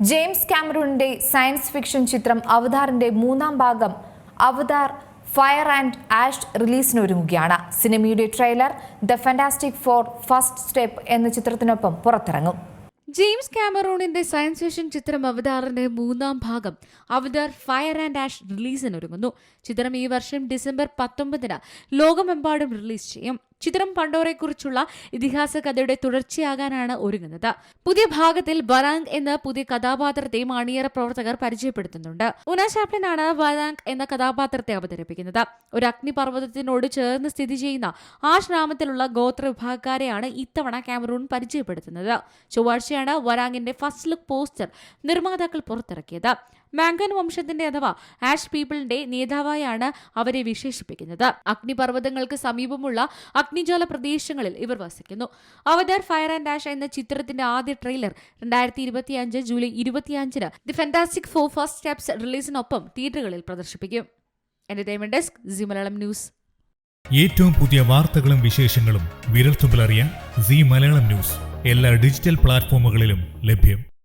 James കാമറൂണിന്റെ science fiction ചിത്രം അവതാറിന്റെ മൂന്നാം ഭാഗം അവതാർ ഫയർ ആൻഡ് ആഷ് റിലീസിനൊരുങ്ങുകയാണ്. സിനിമയുടെ trailer the Fantastic Four First Step എന്ന ചിത്രത്തിനൊപ്പം പുറത്തിറങ്ങും. ജെയിംസ് കാമറൂണിന്റെ സയൻസ് ഫിക്ഷൻ ചിത്രം അവതാറിന്റെ മൂന്നാം ഭാഗം അവതാർ ഫയർ ആൻഡ് ആഷ് റിലീസിനൊരുങ്ങുന്നു. ചിത്രം ഈ വർഷം ഡിസംബർ 19 ലോകമെമ്പാടും റിലീസ് ചെയ്യും. ചിത്രം പണ്ടോറെക്കുറിച്ചുള്ള ഇതിഹാസ കഥയുടെ തുടർച്ചയാകാനാണ് ഒരുങ്ങുന്നത്. പുതിയ ഭാഗത്തിൽ വരാങ് എന്ന പുതിയ കഥാപാത്രത്തെ അണിയറ പ്രവർത്തകർ പരിചയപ്പെടുത്തുന്നുണ്ട്. ഉന ചാപ്ലിനാണ് വരാങ് എന്ന കഥാപാത്രത്തെ അവതരിപ്പിക്കുന്നത്. ഒരു അഗ്നിപർവ്വതത്തിനോട് ചേർന്ന് സ്ഥിതി ചെയ്യുന്ന ആഷ് നാമത്തിലുള്ള ഗോത്ര വിഭാഗക്കാരെയാണ് ഇത്തവണ കാമറൂൺ പരിചയപ്പെടുത്തുന്നത്. ചൊവ്വാഴ്ചയാണ് വരാങ്ങിന്റെ ഫസ്റ്റ് ലുക്ക് പോസ്റ്റർ നിർമ്മാതാക്കൾ പുറത്തിറക്കിയത്. മാങ്കൻ വംശത്തിന്റെ അഥവാ ആഷ് പീപ്പിളിന്റെ നേതാവായാണ് അവരെ വിശേഷിപ്പിക്കുന്നത്. അഗ്നിപർവ്വതങ്ങൾക്ക് സമീപമുള്ള അഗ്നിജ്വാല പ്രദേശങ്ങളിൽ ഇവർ വസിക്കുന്നു. അവതാർ ഫയർ ആൻഡ് ആഷ് എന്ന ചിത്രത്തിന്റെ ആദ്യ trailer 2025 July 25 The Fantastic Four First Steps റിലീസിനൊപ്പം തിയേറ്ററുകളിൽ പ്രദർശിപ്പിക്കും. Entertainment desk Zee Malayalam news. ഏറ്റവും പുതിയ വാർത്തകളും വിശേഷങ്ങളും വിരൽത്തുമ്പിലറിയാൻ സി മലയാളം ന്യൂസ് എല്ലാ ഡിജിറ്റൽ പ്ലാറ്റ്ഫോമുകളിലും ലഭ്യം.